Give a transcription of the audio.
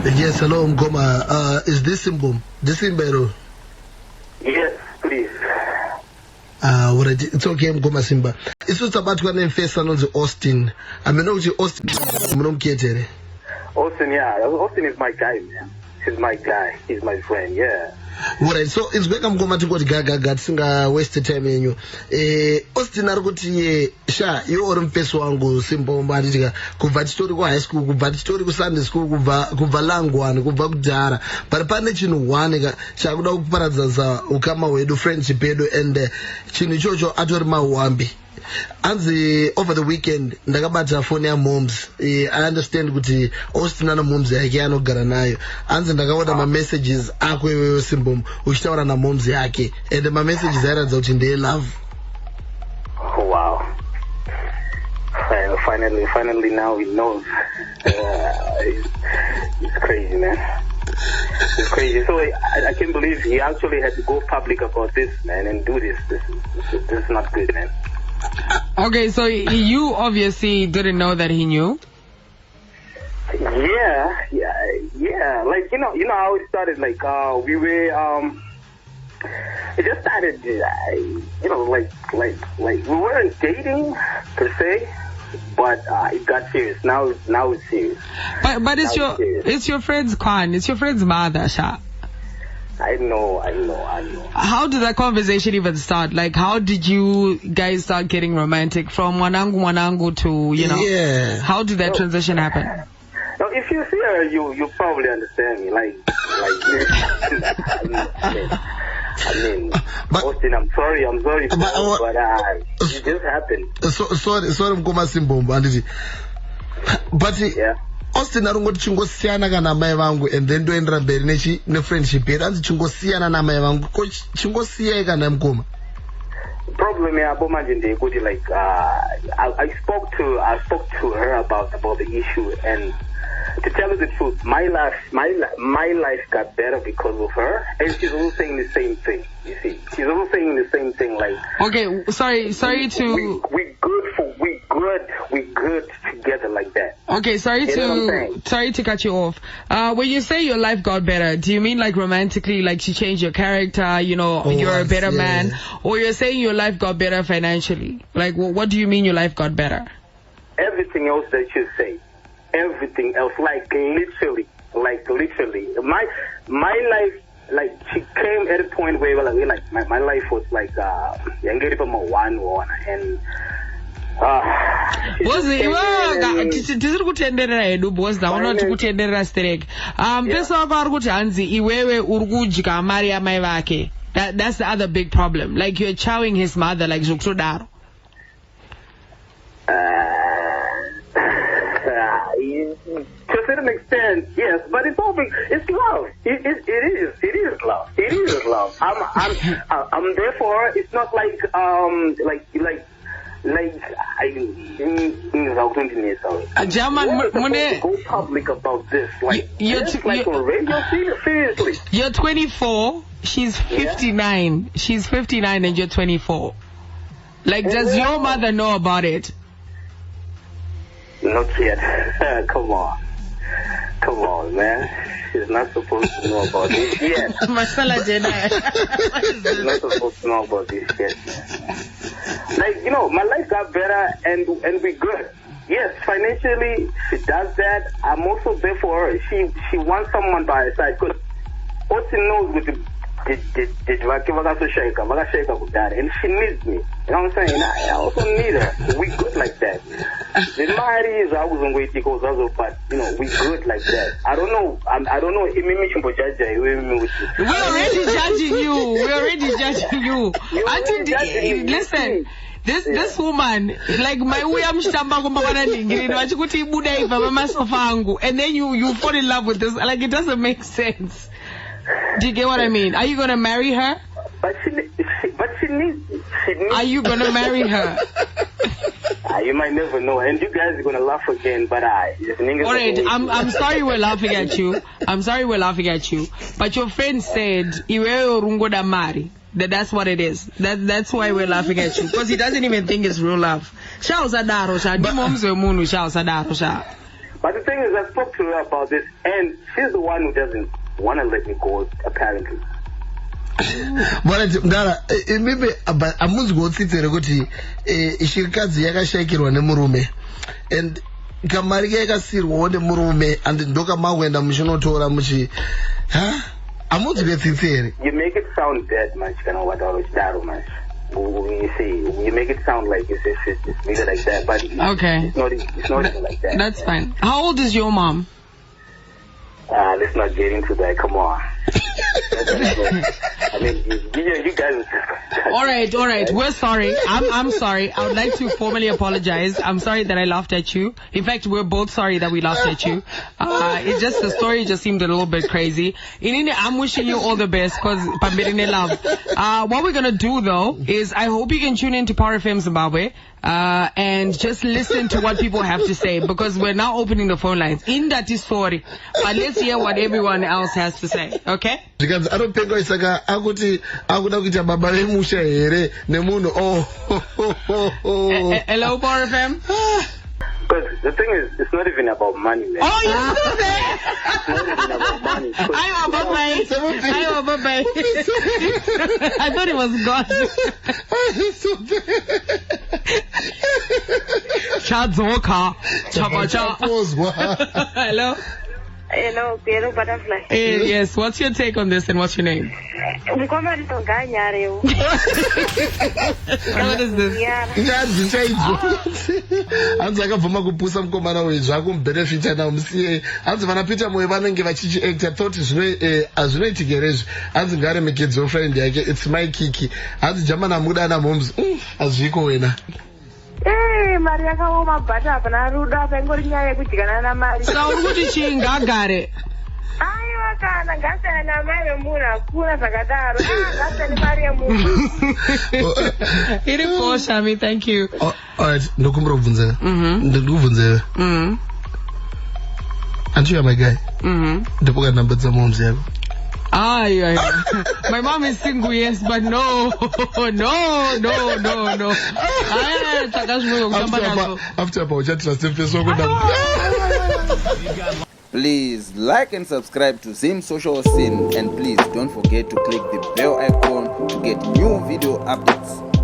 Yes, hello, Mgoma. Is this Simbum? This Simbero? Yes, please. It's okay, Mgoma Simba. It's just about one name face on Austin. I mean, Austin. Austin, yeah. Austin is my guy, man. He's my guy. He's my friend, yeah. Alright, so it's welcome to go to Gaga singa waste time yenyu. Austin arikuti sha yo uri mpeso wangu Simba mbaditika kubva chitori ku high school kubva chitori ku Sunday school kubva langwani kubva kudhara but pane chinhu one chakuda kuparadza ukama hwedu friendship yedu and chinhu ichocho atori mauambi. Anzi over the weekend ndakabata phone ya moms. I understand kuti Austin ana moms yake anogara nayo. Anzi ndakaona ma messages akwe wewe Simbom uchitaura na moms yake and ma messages aradza kuti ndeye love. Oh, wow. Finally now he knows. It's crazy, man. It's crazy. So I can't believe he actually had to go public about this, man, and do this. This is not good, man. Okay, so you obviously didn't know that he knew? Yeah. Like, you know how it started, like, we were, it just started, like, we weren't dating, per se, but it got serious. Now it's serious. But it's your friend's Kwan, it's your friend's mother, Sha. I know. How did that conversation even start? Like, how did you guys start getting romantic from Mwanangu to, Yeah. How did that transition happen? Now, if you see her, you probably understand me. Like, I mean, Austin, I'm sorry, but it just happened. Sorry, Mkoma Simbom, but yeah. Austin arungoti chingosiyana kana mai vangu and then ndoendera mberi ne friendship yedu anzi chingosiyana na mai vangu ko chingosiyai kana Mkoma. Problem yabo manje ndekuti like I spoke to her about the issue, and to tell you the truth, my life got better because of her, and she's also saying the same thing. You see, she's also saying the same thing. Like, okay, sorry to we good together like that. Okay, sorry to cut you off. When you say your life got better, do you mean like romantically, like she changed your character, you're a better man, or you're saying your life got better financially? Like, what do you mean your life got better? Everything else that you say. Everything else, like literally, my life, like she came at a point where like my life was like and tisiri kutenderera hedu boss naona kuti kutenderera stereke pesa wako ari kuti hanzi iwewe uri kudya mari yamai vake. That's the other big problem, like you're chowing his mother like zvokutodaro. To a certain extent, yes, but it's love. It is love. It is love. I'm there for her. It's not like go public about this. Like on radio, seriously. You're 24. She's 59. Yeah. She's 59, and you're 24. Like, does your mother know about it? Not yet. Come on, man. She's not supposed to know about this yet. She's not supposed to know about this yet, man. Like, my life got better and we good. Yes, financially, she does that. I'm also there for her. She wants someone by her side. Because Austin knows with the and she needs me. You know what I'm saying? I also need her. We good like that. The marriage is I wasn't waiting but we good like that. I don't know. We're already judging you. Listen. This woman, like my way I'm and then you fall in love with this. Like, it doesn't make sense. Do you get what I mean? Are you gonna marry her? But she needs. Are you gonna marry her? You might never know, and you guys are gonna laugh again. But alright, I'm sorry we're laughing at you. But your friend said iwewe urungoda mari. That's what it is. That's why we're laughing at you, because he doesn't even think it's real love. But the thing is, I spoke to her about this, and she's the one who doesn't want to let me go, apparently. But Mdara, maybe amunzi gotsitsere kuti shirikadzi yakashayikirwa nemurume and kamari yakasirwawo nemurume and ndoka makuenda muchinotora muchi amunzi gotsitsere. You make it sound dead much, kana wataurachidaro much. You see, you make it sound like it's really like that, but okay. It's not even like that. That's fine. How old is your mom? Let's not get into that. Come on. I mean, you guys. All right. We're sorry. I'm sorry. I would like to formally apologize. I'm sorry that I laughed at you. In fact, we're both sorry that we laughed at you. It's just the story just seemed a little bit crazy. In India, I'm wishing you all the best because Pambirine love. What we're gonna do though is I hope you can tune in to Power FM Zimbabwe. And just listen to what people have to say because we're now opening the phone lines. In that is sorry, but let's hear what everyone else has to say. Okay? Because I don't think it's like akuti baba vemusha here nemuno. Hello, Power FM. Because the thing is, it's not even about money, man. Oh, you're still there? It's not even about money. I'm a bye. I thought it was gone. Chazoka. Chabacha. Hello? Hello, Piero Butterfly. Hey, yes, what's your take on this and what's your name? What is this? Hanzi akabvuma kupusa mukomana wezvako mubenefita namusiye hanzi vanapita moyo vanenge vachichiacta thought hazvinoitikerezve hanzi ngaremekedzewo friend yake it's my kiki hanzi jamana muda namhomes hazviko wena mari yakaoma bhata hapana rudo apa ingori nyaya yekudyana namari saka uri kuti chii ngaagare aiwa kana ngasiyana namari yemunhu hakuna zvakadaro ngasiyane mari yemunhu iri koshami. Thank you. Alright, ndokumbira kubvunzira ndikubvunzira aren't you my guy ndipoka number dzamoms yako. My mom is single, yes, but no. After about Please like and subscribe to Zim Social Scene, and please don't forget to click the bell icon to get new video updates.